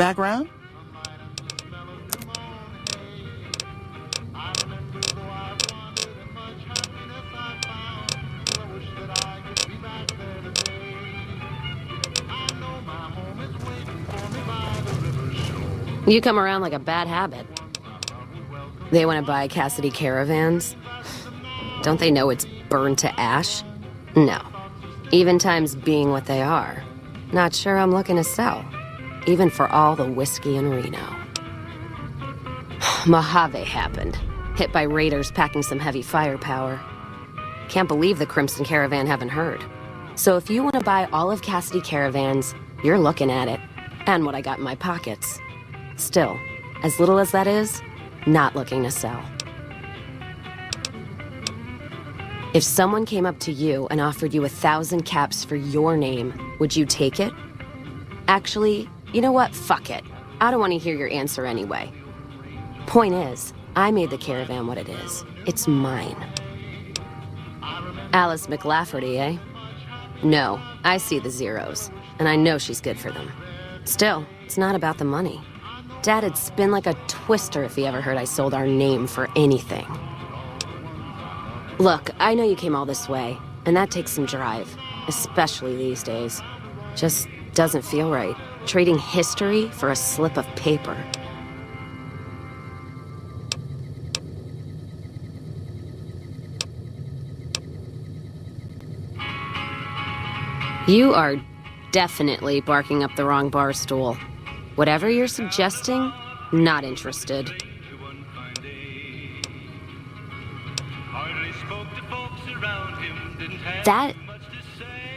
background? You come around like a bad habit. They want to buy Cassidy caravans? Don't they know it's burned to ash? No. Even times being what they are. Not sure I'm looking to sell. Even for all the whiskey in Reno. Mojave happened. Hit by raiders packing some heavy firepower. Can't believe the Crimson Caravan haven't heard. So if you want to buy all of Cassidy caravans, you're looking at it. And what I got in my pockets. Still, as little as that is, not looking to sell. If someone came up to you and offered you 1,000 caps for your name, would you take it? Actually, you know what? Fuck it. I don't want to hear your answer anyway. Point is, I made the caravan what it is. It's mine. Alice McLafferty, eh? No, I see the zeros, and I know she's good for them. Still, it's not about the money. Dad'd spin like a twister if he ever heard I sold our name for anything. Look, I know you came all this way, and that takes some drive, especially these days. Just doesn't feel right, trading history for a slip of paper. You are definitely barking up the wrong bar stool. Whatever you're suggesting, not interested.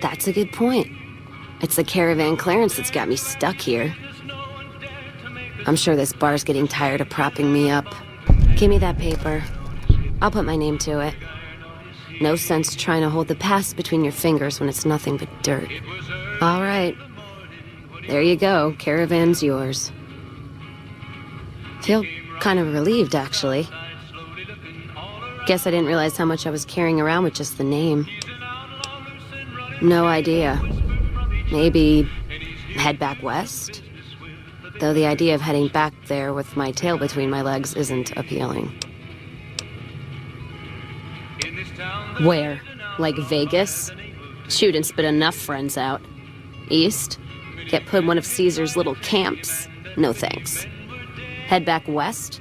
That's a good point. It's the caravan clearance that's got me stuck here. I'm sure this bar's getting tired of propping me up. Give me that paper. I'll put my name to it. No sense trying to hold the past between your fingers when it's nothing but dirt. All right. There you go. Caravan's yours. Feel kind of relieved, actually. Guess I didn't realize how much I was carrying around with just the name. No idea. Maybe head back west? Though the idea of heading back there with my tail between my legs isn't appealing. Where? Like Vegas? Shoot and spit enough friends out. East? Get put in one of Caesar's little camps? No thanks. Head back west?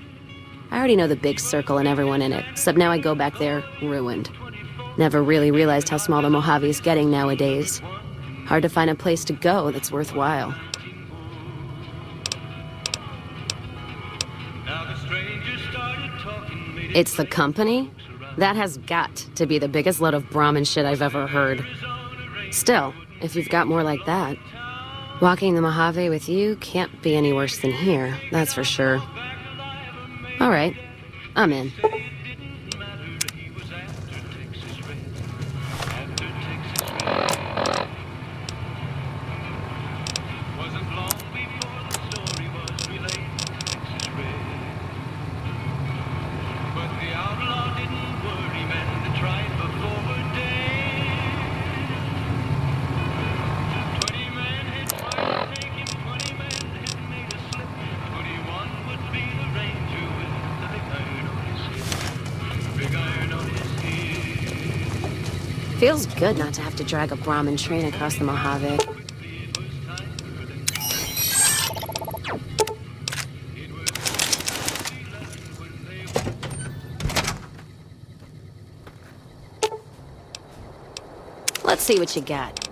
I already know the big circle and everyone in it, except now I go back there ruined. Never really realized how small the Mojave is getting nowadays. Hard to find a place to go that's worthwhile. It's the company? That has got to be the biggest load of Brahmin shit I've ever heard. Still, if you've got more like that, walking the Mojave with you can't be any worse than here, that's for sure. All right, I'm in. Feels good not to have to drag a Brahmin train across the Mojave. Let's see what you got.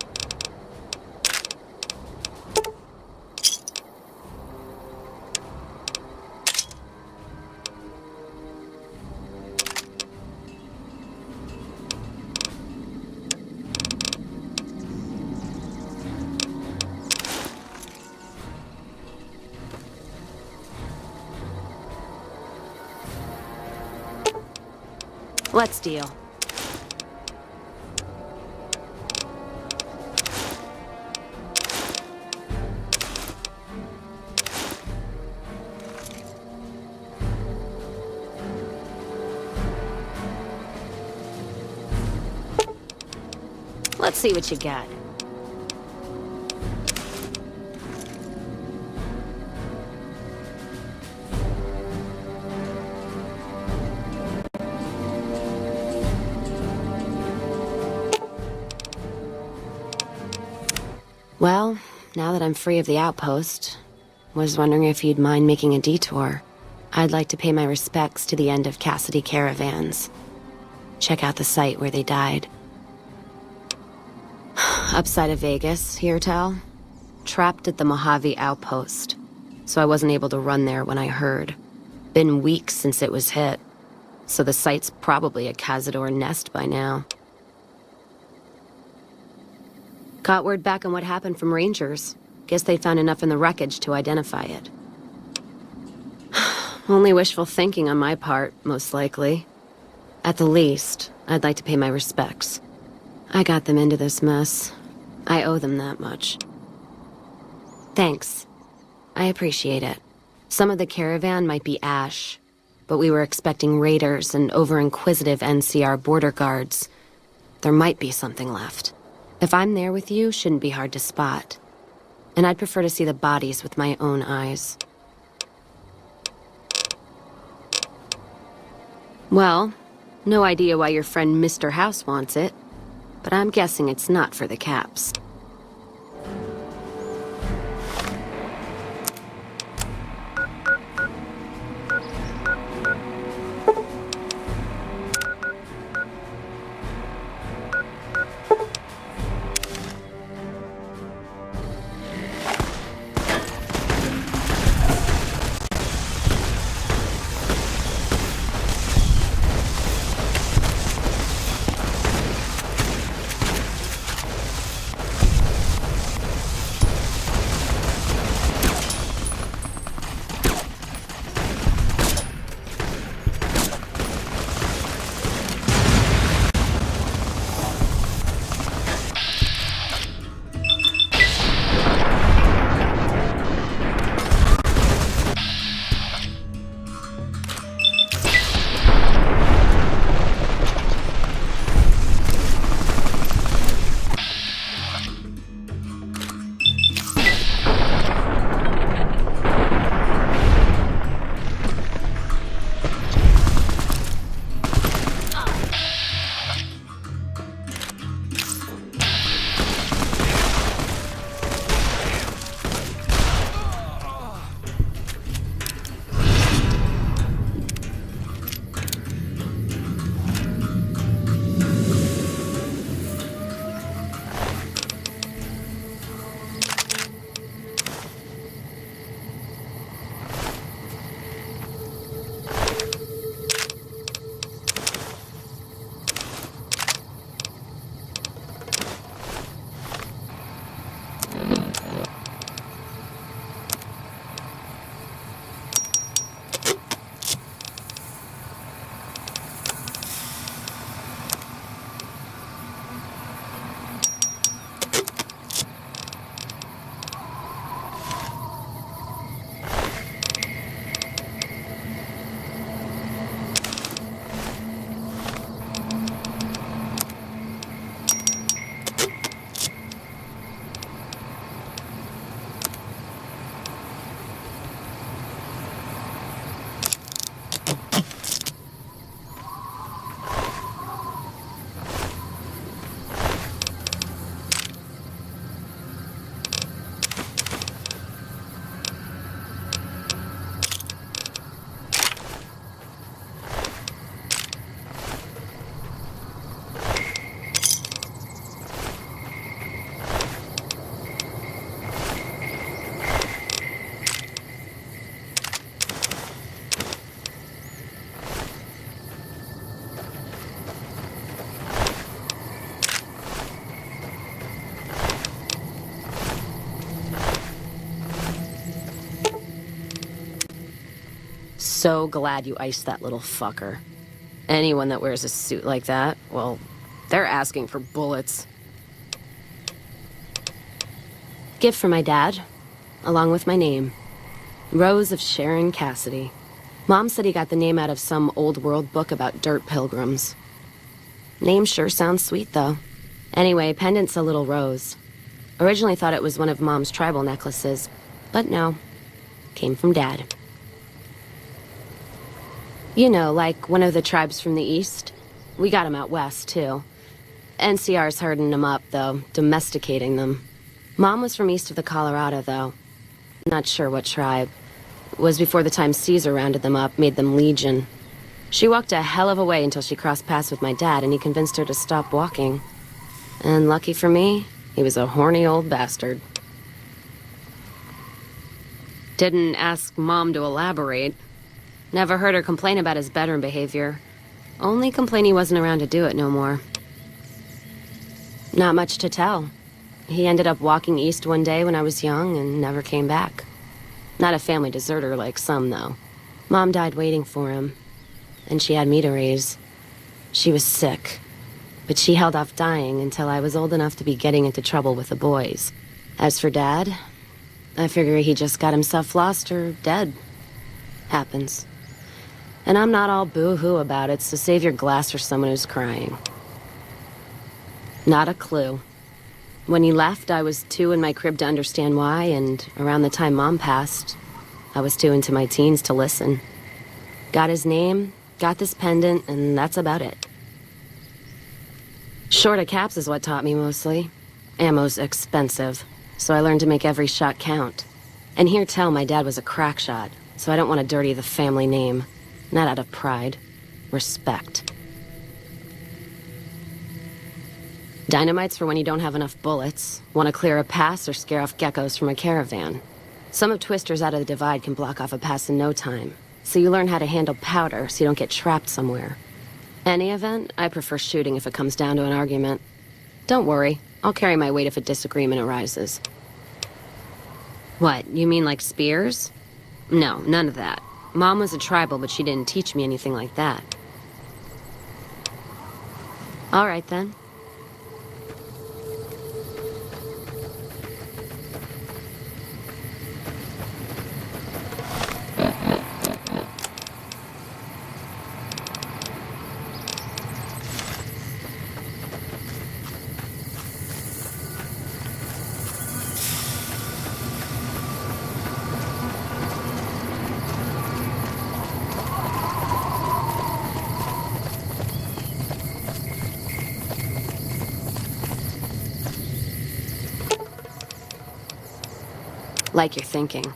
Let's deal. Let's see what you got. Well, now that I'm free of the outpost, was wondering if you'd mind making a detour. I'd like to pay my respects to the end of Cassidy caravans. Check out the site where they died. Upside of Vegas, here, Tal. Trapped at the Mojave outpost, so I wasn't able to run there when I heard. Been weeks since it was hit, so the site's probably a Cazador nest by now. Got word back on what happened from Rangers. Guess they found enough in the wreckage to identify it. Only wishful thinking on my part, most likely. At the least, I'd like to pay my respects. I got them into this mess. I owe them that much. Thanks. I appreciate it. Some of the caravan might be ash, but we were expecting raiders and over-inquisitive NCR border guards. There might be something left. If I'm there with you, shouldn't be hard to spot. And I'd prefer to see the bodies with my own eyes. Well, no idea why your friend Mr. House wants it, but I'm guessing it's not for the caps. So glad you iced that little fucker. Anyone that wears a suit like that, well, they're asking for bullets. Gift for my dad, along with my name. Rose of Sharon Cassidy. Mom said he got the name out of some old world book about dirt pilgrims. Name sure sounds sweet, though. Anyway, pendant's a little rose. Originally thought it was one of Mom's tribal necklaces, but no. Came from Dad. You know, like one of the tribes from the east. We got them out west, too. NCR's herding them up, though, domesticating them. Mom was from east of the Colorado, though. Not sure what tribe. It was before the time Caesar rounded them up, made them Legion. She walked a hell of a way until she crossed paths with my dad, and he convinced her to stop walking. And lucky for me, he was a horny old bastard. Didn't ask Mom to elaborate. Never heard her complain about his bedroom behavior. Only complain he wasn't around to do it no more. Not much to tell. He ended up walking east one day when I was young and never came back. Not a family deserter like some, though. Mom died waiting for him, and she had me to raise. She was sick, but she held off dying until I was old enough to be getting into trouble with the boys. As for Dad, I figure he just got himself lost or dead. Happens. And I'm not all boo-hoo about it, so save your glass for someone who's crying. Not a clue. When he left, I was too in my crib to understand why, and around the time Mom passed, I was too into my teens to listen. Got his name, got this pendant, and that's about it. Short of caps is what taught me mostly. Ammo's expensive, so I learned to make every shot count. And hear tell my dad was a crack shot, so I don't want to dirty the family name. Not out of pride. Respect. Dynamite's for when you don't have enough bullets, want to clear a pass or scare off geckos from a caravan. Some of Twister's out of the divide can block off a pass in no time, so you learn how to handle powder so you don't get trapped somewhere. Any event, I prefer shooting if it comes down to an argument. Don't worry, I'll carry my weight if a disagreement arises. What, you mean like spears? No, none of that. Mom was a tribal, but she didn't teach me anything like that. All right, then. Like you're thinking.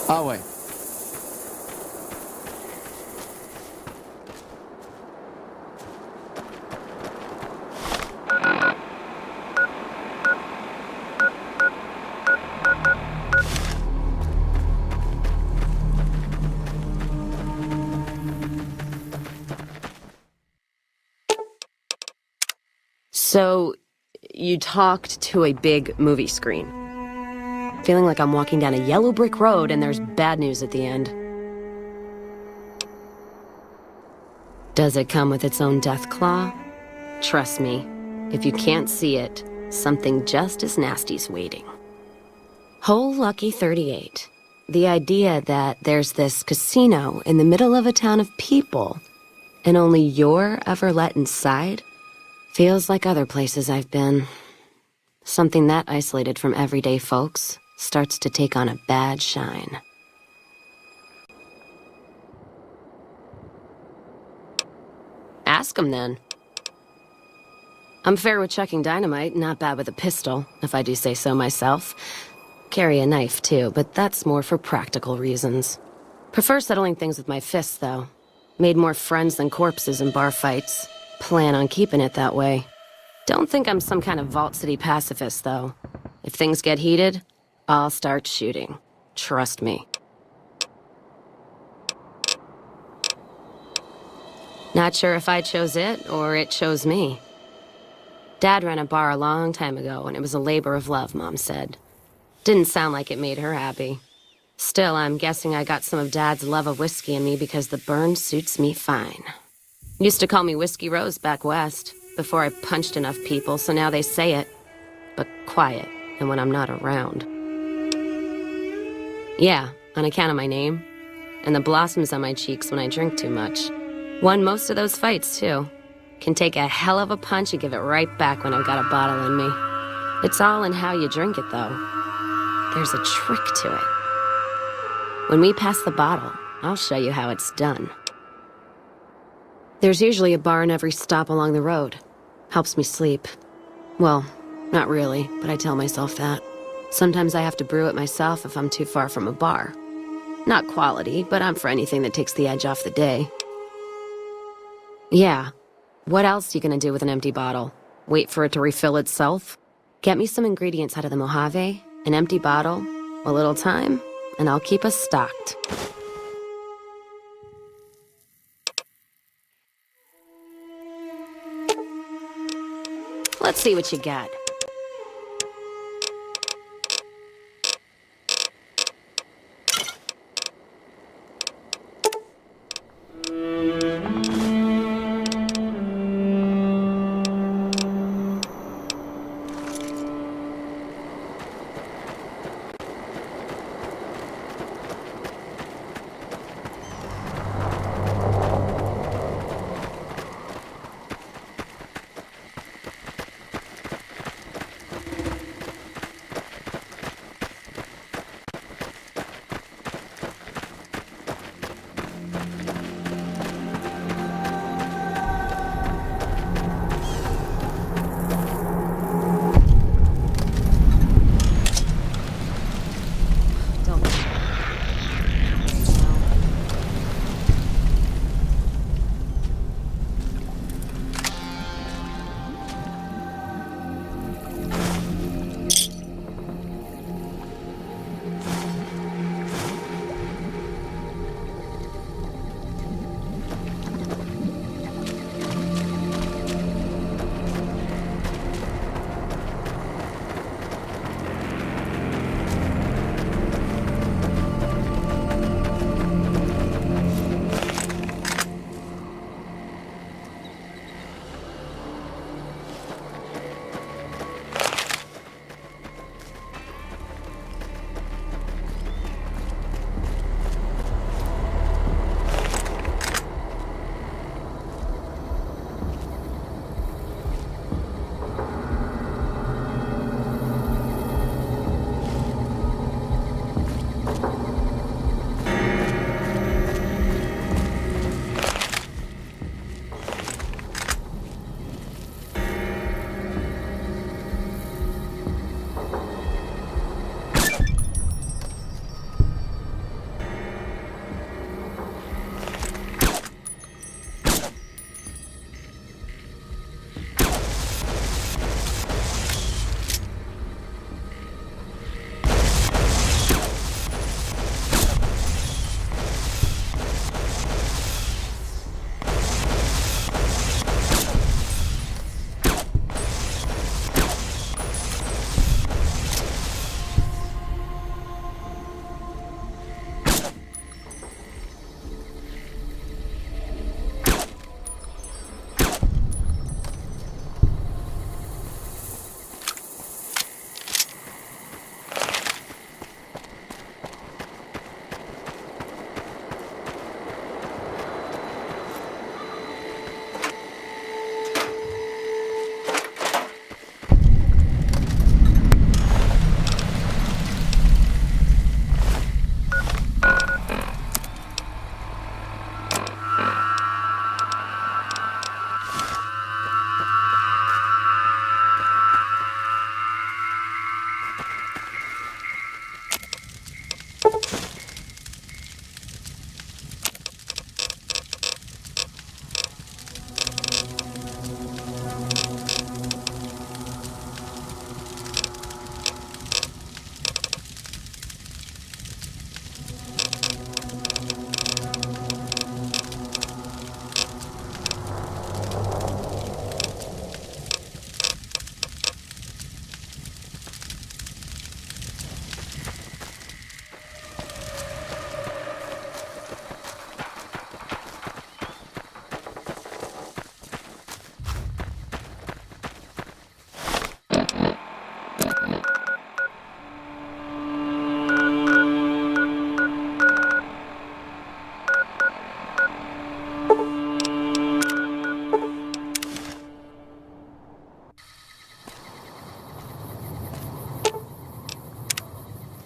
I'll wait. So, you talked to a big movie screen. Feeling like I'm walking down a yellow brick road and there's bad news at the end. Does it come with its own death claw? Trust me, if you can't see it, something just as nasty's waiting. Whole Lucky 38. The idea that there's this casino in the middle of a town of people and only you're ever let inside feels like other places I've been. Something that isolated from everyday folks starts to take on a bad shine. Ask 'em then. I'm fair with chucking dynamite, not bad with a pistol, if I do say so myself. Carry a knife too, but that's more for practical reasons. Prefer settling things with my fists, though. Made more friends than corpses in bar fights. Plan on keeping it that way. Don't think I'm some kind of Vault City pacifist, though. If things get heated, I'll start shooting. Trust me. Not sure if I chose it or it chose me. Dad ran a bar a long time ago, and it was a labor of love, Mom said. Didn't sound like it made her happy. Still, I'm guessing I got some of Dad's love of whiskey in me because the burn suits me fine. Used to call me Whiskey Rose back west, before I punched enough people, so now they say it. But quiet, and when I'm not around. Yeah, on account of my name. And the blossoms on my cheeks when I drink too much. Won most of those fights, too. Can take a hell of a punch and give it right back when I've got a bottle in me. It's all in how you drink it, though. There's a trick to it. When we pass the bottle, I'll show you how it's done. There's usually a bar in every stop along the road. Helps me sleep. Well, not really, but I tell myself that. Sometimes I have to brew it myself if I'm too far from a bar. Not quality, but I'm for anything that takes the edge off the day. Yeah. What else you gonna do with an empty bottle? Wait for it to refill itself? Get me some ingredients out of the Mojave, an empty bottle, a little time, and I'll keep us stocked. Let's see what you got.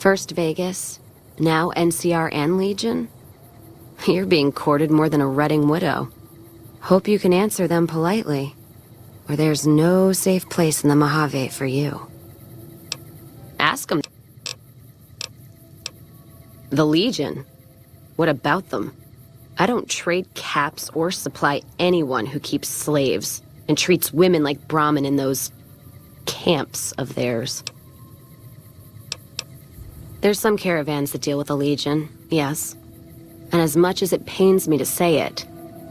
First Vegas, now NCR and Legion? You're being courted more than a Redding widow. Hope you can answer them politely, or there's no safe place in the Mojave for you. Ask them. The Legion? What about them? I don't trade caps or supply anyone who keeps slaves and treats women like Brahmin in those camps of theirs. There's some caravans that deal with the Legion, yes. And as much as it pains me to say it,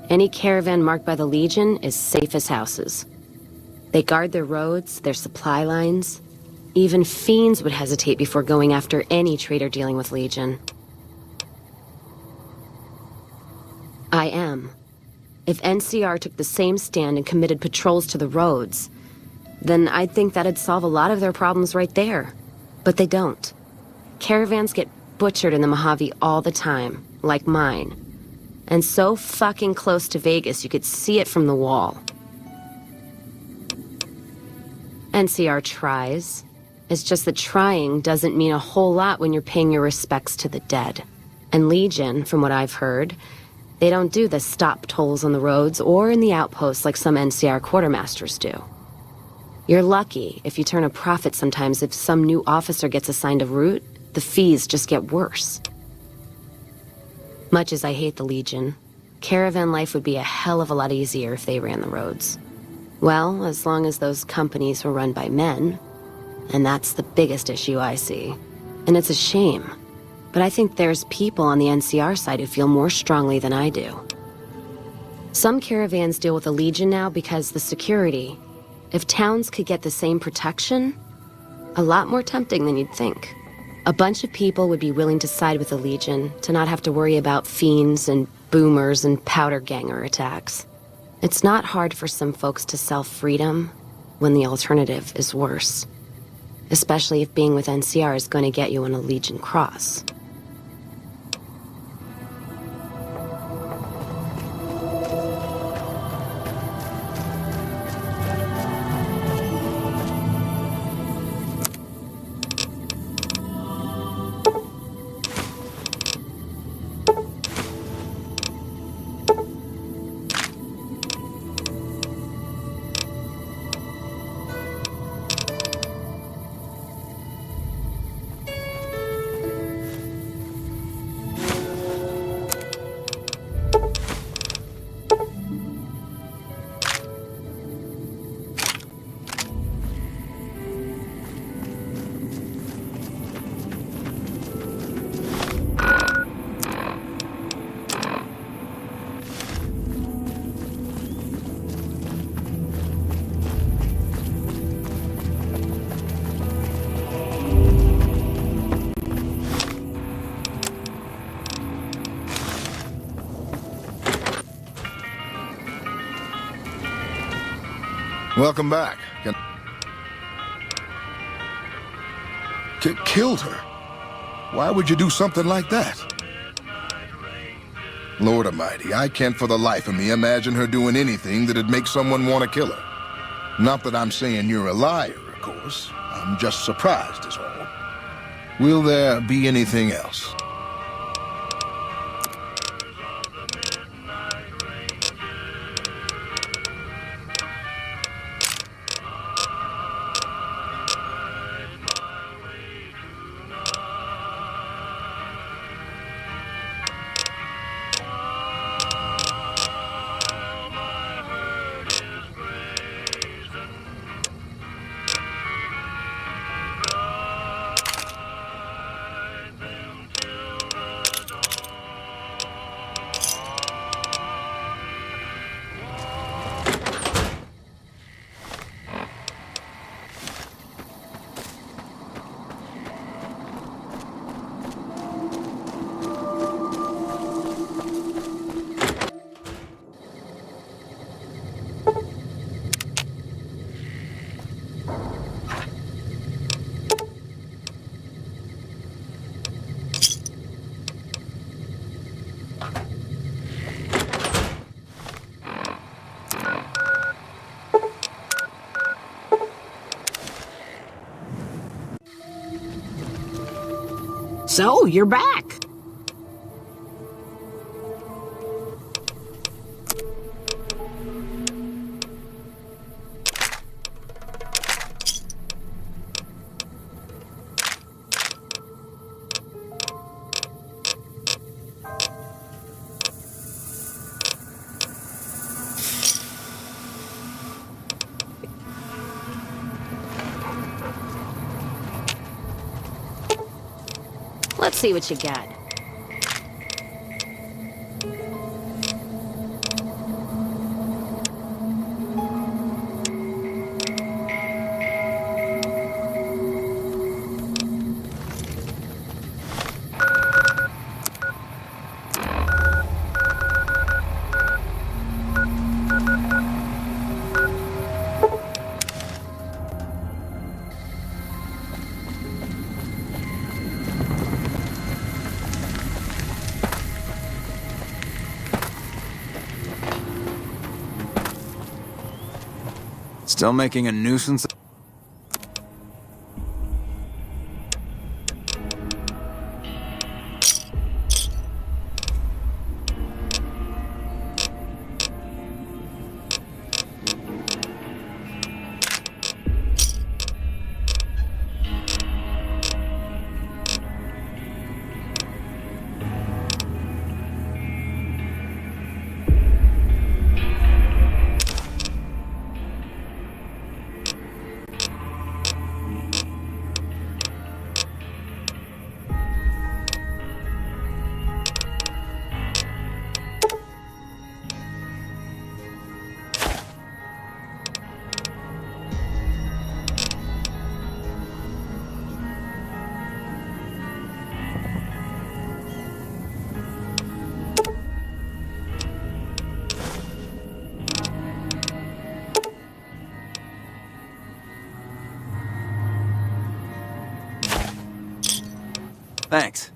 any caravan marked by the Legion is safe as houses. They guard their roads, their supply lines. Even fiends would hesitate before going after any trader dealing with Legion. I am. If NCR took the same stand and committed patrols to the roads, then I'd think that'd solve a lot of their problems right there. But they don't. Caravans get butchered in the Mojave all the time, like mine. And so fucking close to Vegas you could see it from the wall. NCR tries. It's just that trying doesn't mean a whole lot when you're paying your respects to the dead. And Legion, from what I've heard, they don't do the stop tolls on the roads or in the outposts like some NCR quartermasters do. You're lucky if you turn a profit sometimes. If some new officer gets assigned a route, the fees just get worse. Much as I hate the Legion, caravan life would be a hell of a lot easier if they ran the roads. Well, as long as those companies were run by men. And that's the biggest issue I see. And it's a shame. But I think there's people on the NCR side who feel more strongly than I do. Some caravans deal with the Legion now because the security. If towns could get the same protection, a lot more tempting than you'd think. A bunch of people would be willing to side with the Legion to not have to worry about fiends and boomers and powder ganger attacks. It's not hard for some folks to sell freedom when the alternative is worse. Especially if being with NCR is going to get you on a Legion cross. Welcome back. Killed her? Why would you do something like that? Lord Almighty, I can't for the life of me imagine her doing anything that'd make someone want to kill her. Not that I'm saying you're a liar, of course. I'm just surprised is all. Will there be anything else? So, you're back. Let's see what you got. Still making a nuisance? Thanks.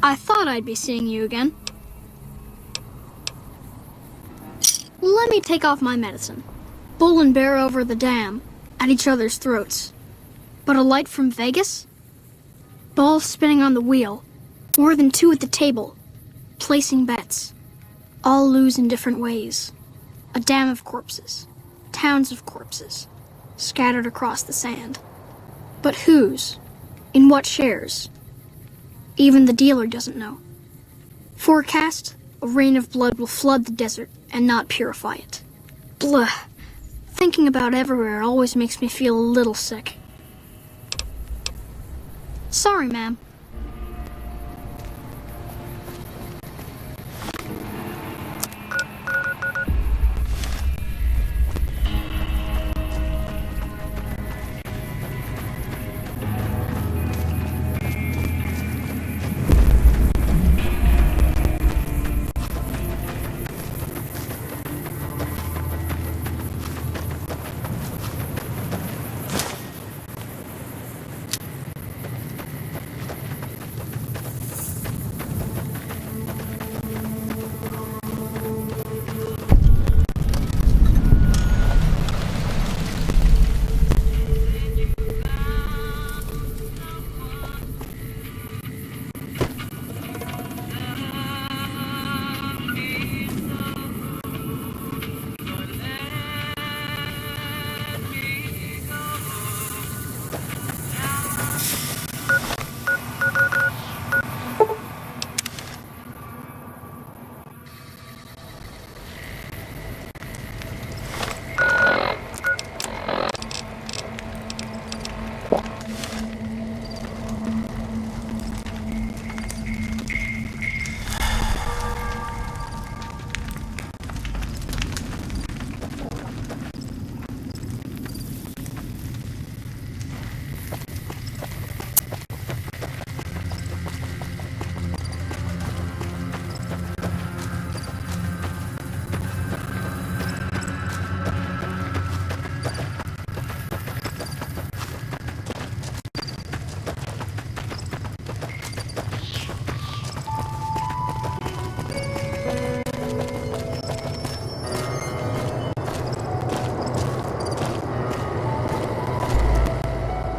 I thought I'd be seeing you again. Let me take off my medicine. Bull and bear over the dam, at each other's throats. But a light from Vegas? Balls spinning on the wheel, more than two at the table, placing bets. All lose in different ways. A dam of corpses, towns of corpses, scattered across the sand. But whose? In what shares? Even the dealer doesn't know. Forecast, a rain of blood will flood the desert and not purify it. Blah. Thinking about everywhere always makes me feel a little sick. Sorry, ma'am.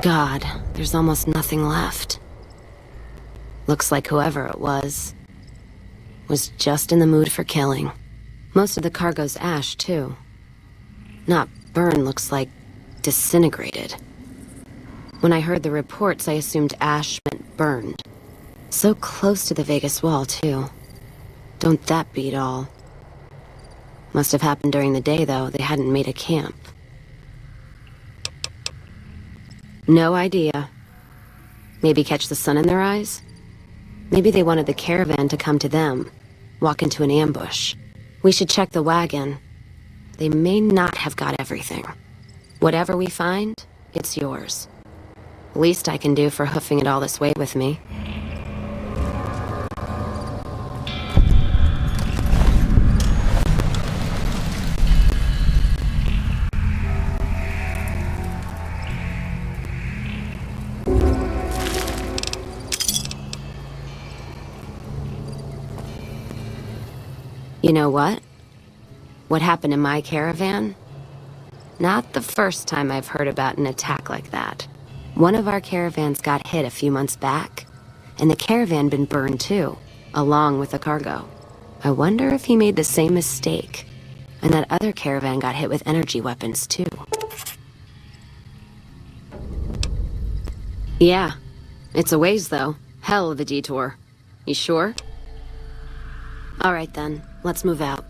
God, there's almost nothing left. Looks like whoever it was just in the mood for killing. Most of the cargo's ash, too. Not burned, looks like disintegrated. When I heard the reports, I assumed ash meant burned. So close to the Vegas wall, too. Don't that beat all? Must have happened during the day, though. They hadn't made a camp. No idea. Maybe catch the sun in their eyes? Maybe they wanted the caravan to come to them, walk into an ambush. We should check the wagon. They may not have got everything. Whatever we find, it's yours. Least I can do for hoofing it all this way with me. You know what? What happened in my caravan? Not the first time I've heard about an attack like that. One of our caravans got hit a few months back, and the caravan been burned too, along with the cargo. I wonder if he made the same mistake, and that other caravan got hit with energy weapons too. Yeah, it's a ways though. Hell of a detour. You sure? All right then, let's move out.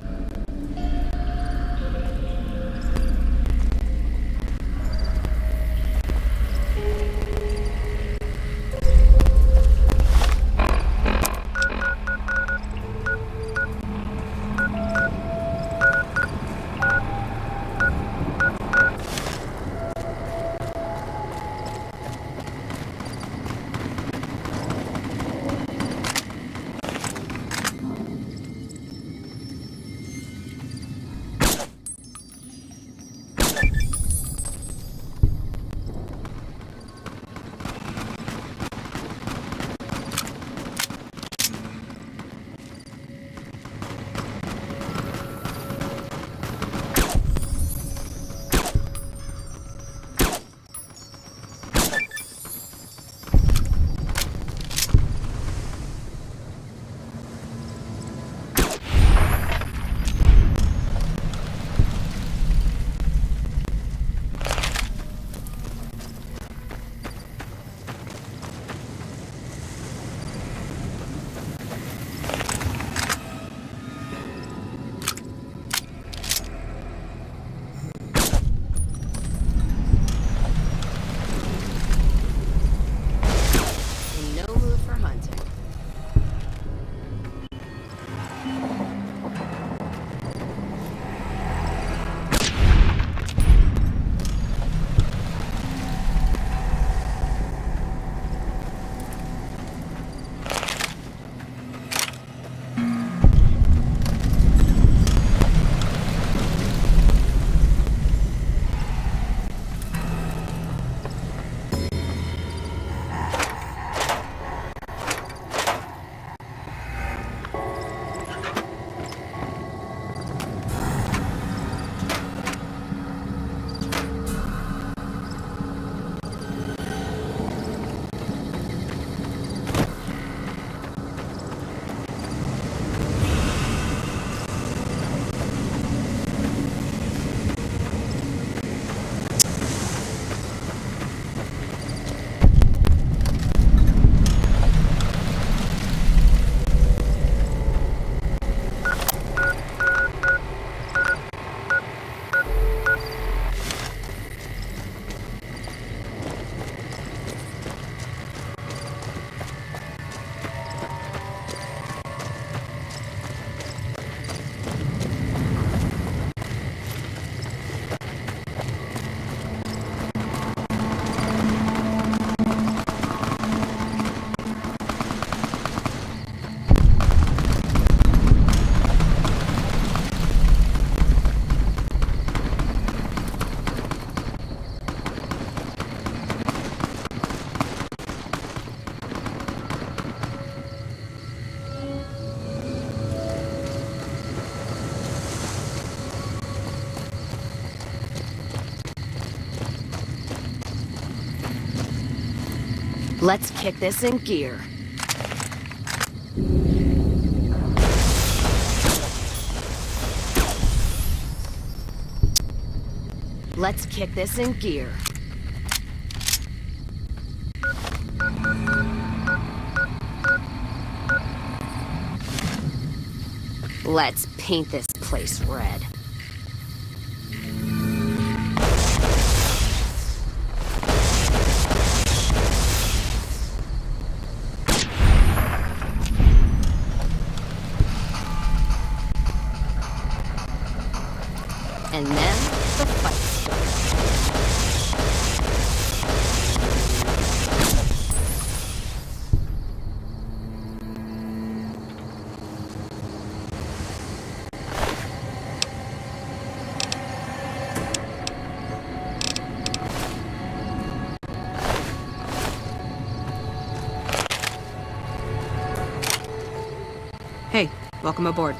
Let's kick this in gear. Let's kick this in gear. Let's paint this place red. And then the fight starts. Hey, welcome aboard.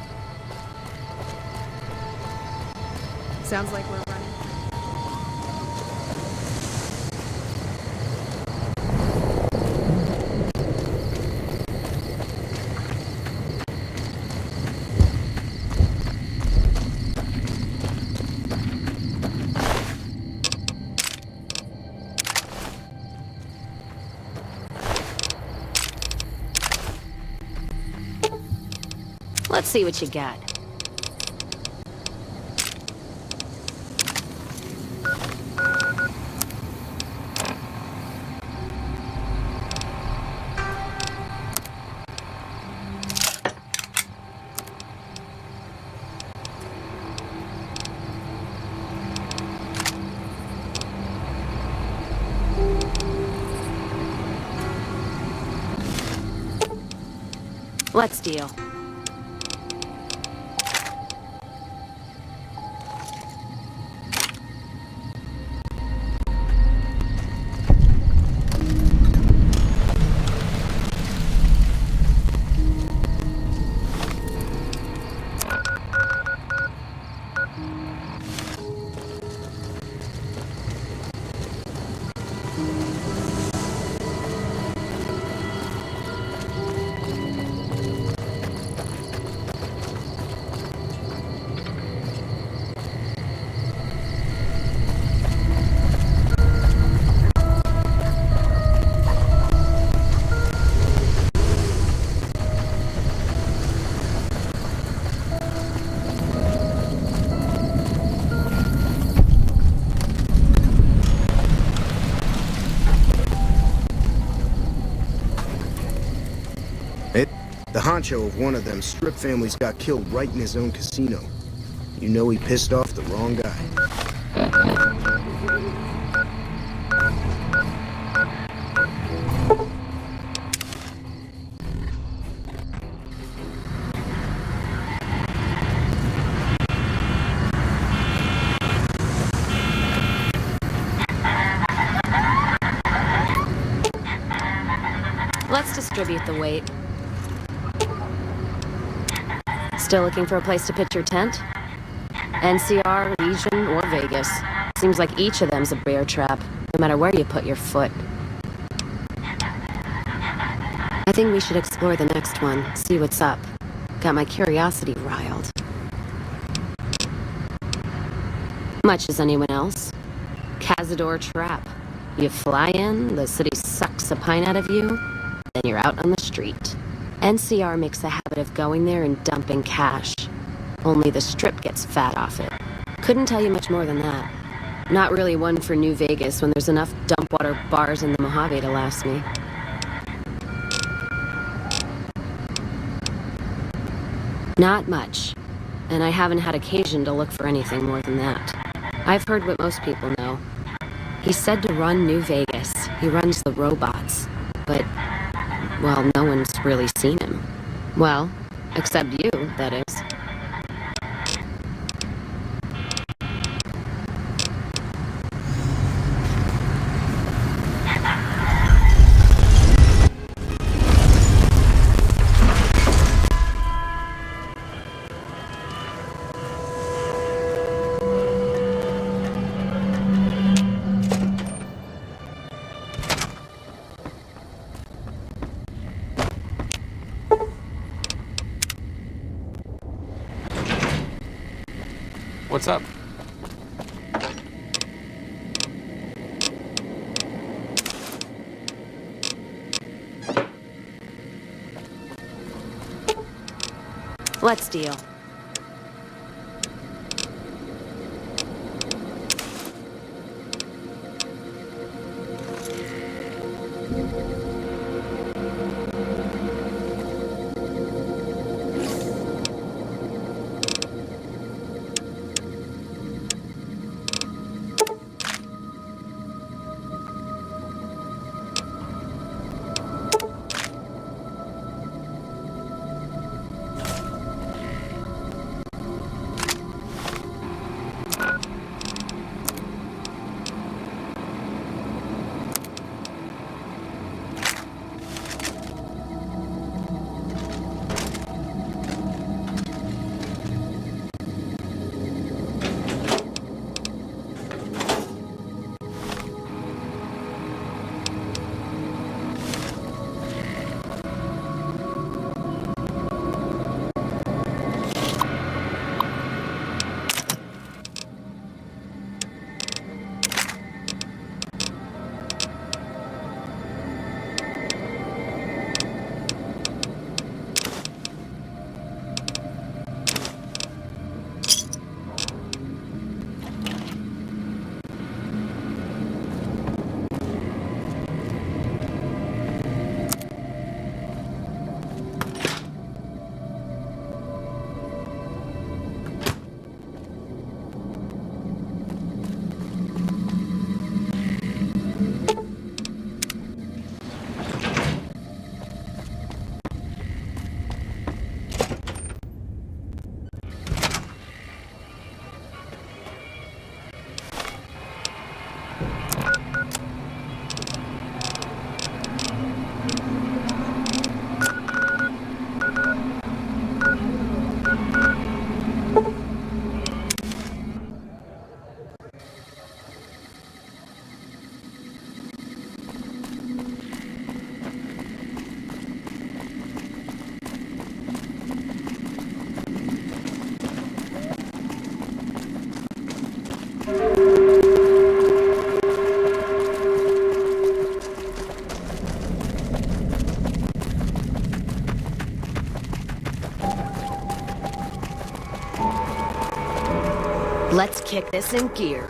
Sounds like we're running. Let's see what you got. Let's deal. The honcho of one of them strip families got killed right in his own casino. You know he pissed off the wrong guy. Let's distribute the weight. Still looking for a place to pitch your tent? NCR, Legion, or Vegas. Seems like each of them's a bear trap, no matter where you put your foot. I think we should explore the next one, see what's up. Got my curiosity riled. Much as anyone else. Cazador trap. You fly in, the city sucks a pint out of you, then you're out on the street. NCR makes a habit of going there and dumping cash. Only the strip gets fat off it. Couldn't tell you much more than that. Not really one for New Vegas when there's enough dumpwater bars in the Mojave to last me. Not much. And I haven't had occasion to look for anything more than that. I've heard what most people know. He's said to run New Vegas. He runs the robots. But, well, no one's really seen him. Well, except you, that is. What's up? Let's deal. Let's kick this in gear.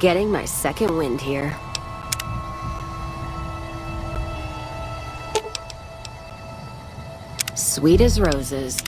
Getting my second wind here. Sweet as roses.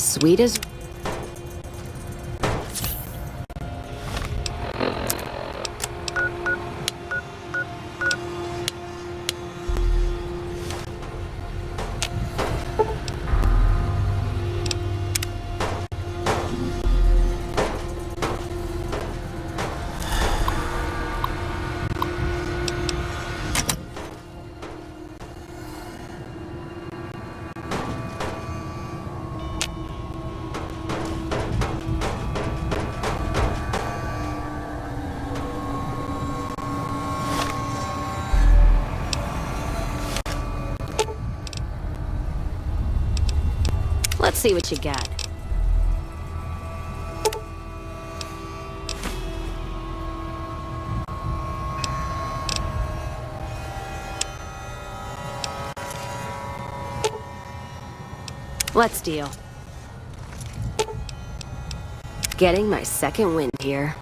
Sweet as... Let's see what you got. Let's deal. Getting my second wind here.